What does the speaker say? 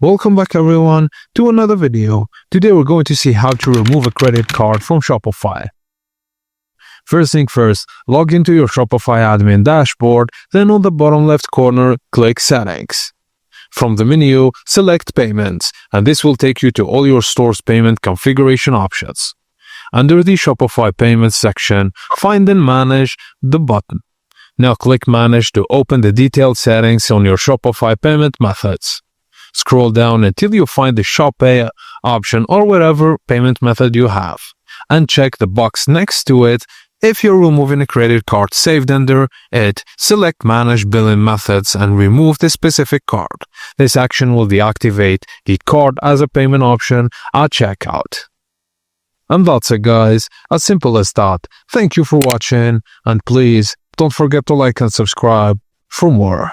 Welcome back everyone to another video. Today we're going to see how to remove a credit card from Shopify. First thing first, log into your Shopify admin dashboard, then on the bottom left corner, click Settings. From the menu, select Payments, and this will take you to all your store's payment configuration options. Under the Shopify Payments section, find and manage the button. Now click Manage to open the detailed settings on your Shopify payment methods. Scroll down until you find the Shop Pay option or whatever payment method you have, and check the box next to it. If you're removing a credit card saved under it, select Manage Billing Methods and remove the specific card. This action will deactivate the card as a payment option at checkout. And that's it guys, as simple as that. Thank you for watching, and please don't forget to like and subscribe for more.